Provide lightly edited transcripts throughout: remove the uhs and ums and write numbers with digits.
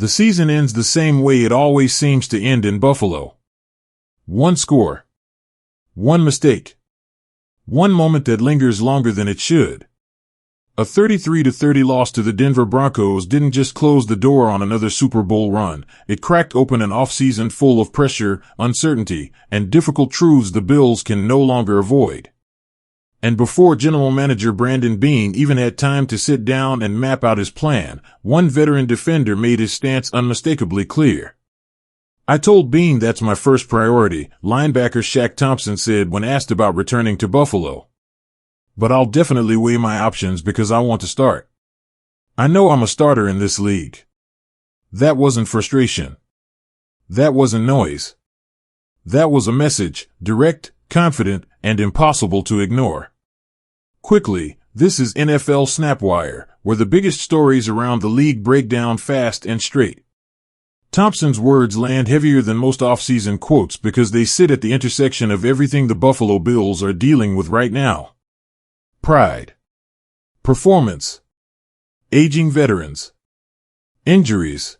The season ends the same way it always seems to end in Buffalo. One score. One mistake. One moment that lingers longer than it should. A 33-30 loss to the Denver Broncos didn't just close the door on another Super Bowl run, it cracked open an offseason full of pressure, uncertainty, and difficult truths the Bills can no longer avoid. And before General Manager Brandon Beane even had time to sit down and map out his plan, one veteran defender made his stance unmistakably clear. "I told Beane that's my first priority," linebacker Shaq Thompson said when asked about returning to Buffalo. "But I'll definitely weigh my options because I want to start. I know I'm a starter in this league." That wasn't frustration. That wasn't noise. That was a message, direct, confident, and impossible to ignore. Quickly, this is NFL Snapwire, where the biggest stories around the league break down fast and straight. Thompson's words land heavier than most offseason quotes because they sit at the intersection of everything the Buffalo Bills are dealing with right now. Pride. Performance. Aging veterans. Injuries.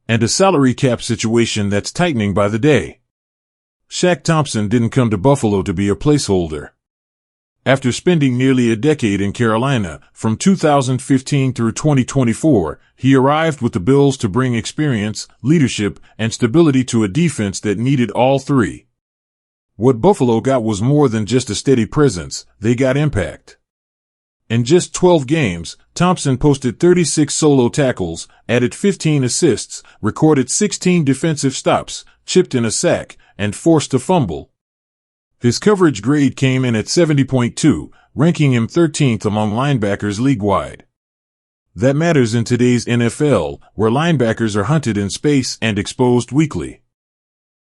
And a salary cap situation that's tightening by the day. Shaq Thompson didn't come to Buffalo to be a placeholder. After spending nearly a decade in Carolina, from 2015 through 2024, he arrived with the Bills to bring experience, leadership, and stability to a defense that needed all three. What Buffalo got was more than just a steady presence, they got impact. In just 12 games, Thompson posted 36 solo tackles, added 15 assists, recorded 16 defensive stops, chipped in a sack, and forced a fumble. His coverage grade came in at 70.2, ranking him 13th among linebackers league-wide. That matters in today's NFL, where linebackers are hunted in space and exposed weekly.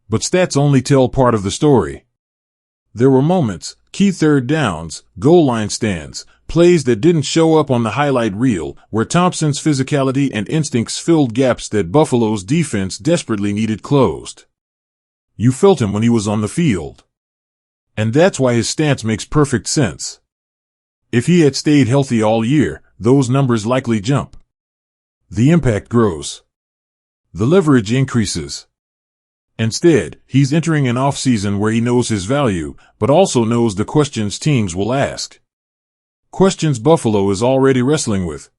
But stats only tell part of the story. There were moments, key third downs, goal line stands, plays that didn't show up on the highlight reel, where Thompson's physicality and instincts filled gaps that Buffalo's defense desperately needed closed. You felt him when he was on the field. And that's why his stance makes perfect sense. If he had stayed healthy all year, those numbers likely jump. The impact grows. The leverage increases. Instead, he's entering an offseason where he knows his value, but also knows the questions teams will ask. Questions Buffalo is already wrestling with.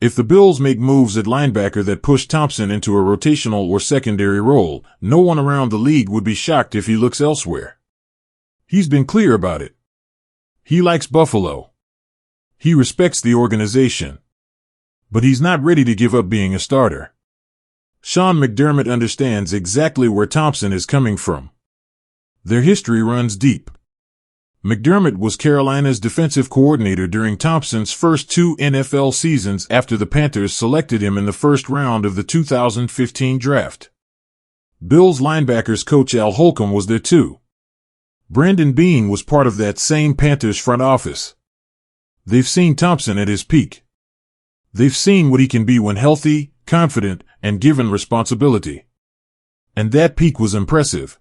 If the Bills make moves at linebacker that push Thompson into a rotational or secondary role, no one around the league would be shocked if he looks elsewhere. He's been clear about it. He likes Buffalo. He respects the organization. But he's not ready to give up being a starter. Sean McDermott understands exactly where Thompson is coming from. Their history runs deep. McDermott was Carolina's defensive coordinator during Thompson's first 2 NFL seasons after the Panthers selected him in the first round of the 2015 draft. Bills linebackers coach Al Holcomb was there too. Brandon Beane was part of that same Panthers front office. They've seen Thompson at his peak. They've seen what he can be when healthy, confident, and given responsibility. And that peak was impressive.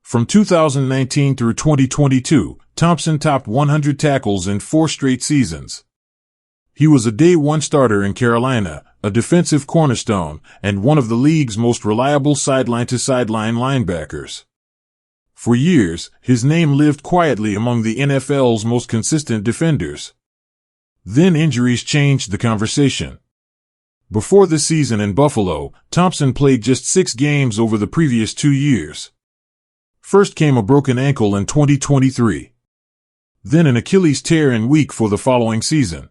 From 2019 through 2022, Thompson topped 100 tackles in 4 straight seasons. He was a day one starter in Carolina, a defensive cornerstone, and one of the league's most reliable sideline-to-sideline linebackers. For years, his name lived quietly among the NFL's most consistent defenders. Then injuries changed the conversation. Before the season in Buffalo, Thompson played just 6 games over the previous 2 years. First came a broken ankle in 2023. Then an Achilles tear in week 4 the following season.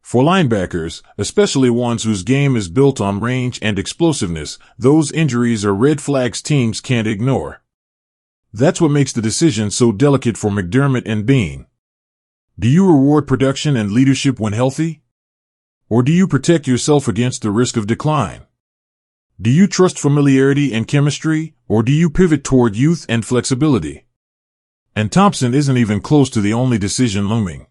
For linebackers, especially ones whose game is built on range and explosiveness, those injuries are red flags teams can't ignore. That's what makes the decision so delicate for McDermott and Beane. Do you reward production and leadership when healthy? Or do you protect yourself against the risk of decline? Do you trust familiarity and chemistry, or do you pivot toward youth and flexibility? And Thompson isn't even close to the only decision looming.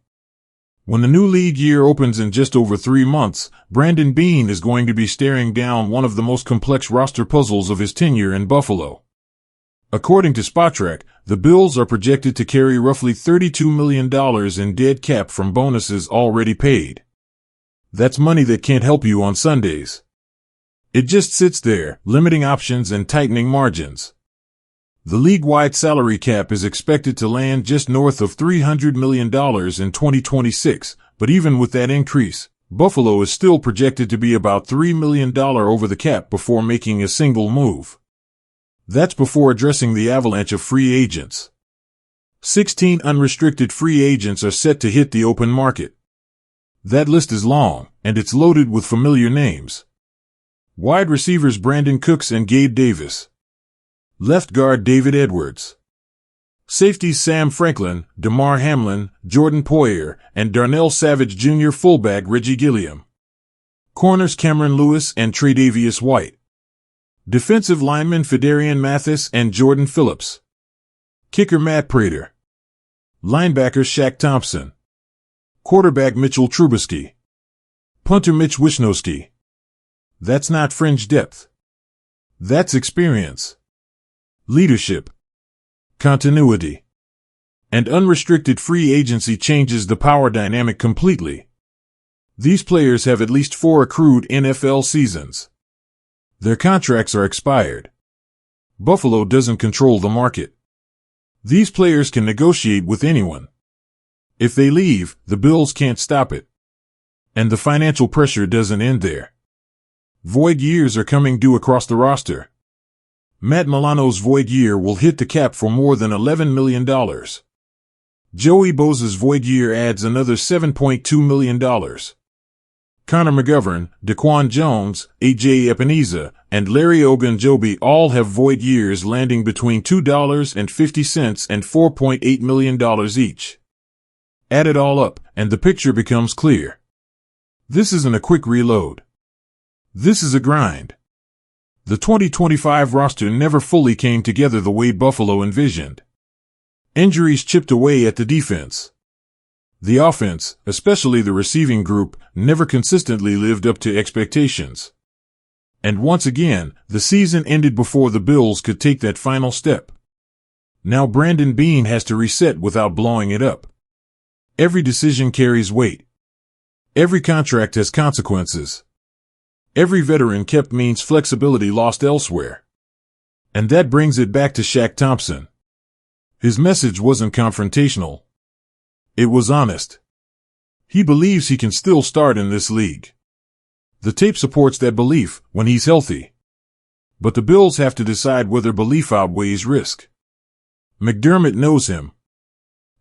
When the new league year opens in just over 3 months, Brandon Beane is going to be staring down one of the most complex roster puzzles of his tenure in Buffalo. According to Spotrac, the Bills are projected to carry roughly $32 million in dead cap from bonuses already paid. That's money that can't help you on Sundays. It just sits there, limiting options and tightening margins. The league-wide salary cap is expected to land just north of $300 million in 2026, but even with that increase, Buffalo is still projected to be about $3 million over the cap before making a single move. That's before addressing the avalanche of free agents. 16 unrestricted free agents are set to hit the open market. That list is long, and it's loaded with familiar names. Wide receivers Brandon Cooks and Gabe Davis. Left guard David Edwards. Safeties Sam Franklin, DeMar Hamlin, Jordan Poyer, and Darnell Savage Jr. Fullback Reggie Gilliam. Corners Cameron Lewis and Tre'Davious White. Defensive linemen Fedarian Mathis and Jordan Phillips. Kicker Matt Prater. Linebacker Shaq Thompson. Quarterback Mitchell Trubisky. Punter Mitch Wisnowski. That's not fringe depth. That's experience. Leadership. Continuity. And unrestricted free agency changes the power dynamic completely. These players have at least 4 accrued NFL seasons. Their contracts are expired. Buffalo doesn't control the market. These players can negotiate with anyone. If they leave, the Bills can't stop it. And the financial pressure doesn't end there. Void years are coming due across the roster. Matt Milano's void year will hit the cap for more than $11 million. Joey Bosa's void year adds another $7.2 million. Connor McGovern, Daquan Jones, A.J. Epineza, and Larry Ogunjobi all have void years landing between $2.50 and $4.8 million each. Add it all up, and the picture becomes clear. This isn't a quick reload. This is a grind. The 2025 roster never fully came together the way Buffalo envisioned. Injuries chipped away at the defense. The offense, especially the receiving group, never consistently lived up to expectations. And once again, the season ended before the Bills could take that final step. Now Brandon Beane has to reset without blowing it up. Every decision carries weight. Every contract has consequences. Every veteran kept means flexibility lost elsewhere. And that brings it back to Shaq Thompson. His message wasn't confrontational. It was honest. He believes he can still start in this league. The tape supports that belief when he's healthy. But the Bills have to decide whether belief outweighs risk. McDermott knows him.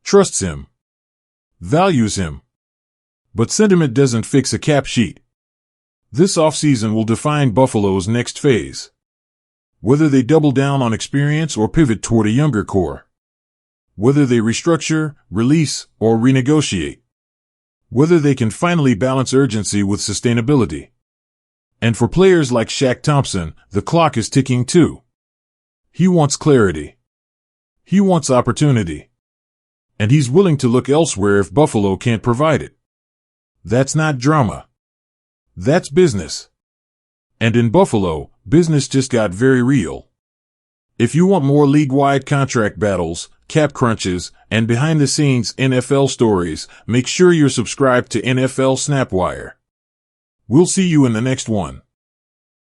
Trusts him. Values him. But sentiment doesn't fix a cap sheet. This offseason will define Buffalo's next phase. Whether they double down on experience or pivot toward a younger core. Whether they restructure, release, or renegotiate. Whether they can finally balance urgency with sustainability. And for players like Shaq Thompson, the clock is ticking too. He wants clarity. He wants opportunity. And he's willing to look elsewhere if Buffalo can't provide it. That's not drama. That's business. And in Buffalo, business just got very real. If you want more league-wide contract battles, cap crunches, and behind-the-scenes NFL stories, make sure you're subscribed to NFL SnapWire. We'll see you in the next one.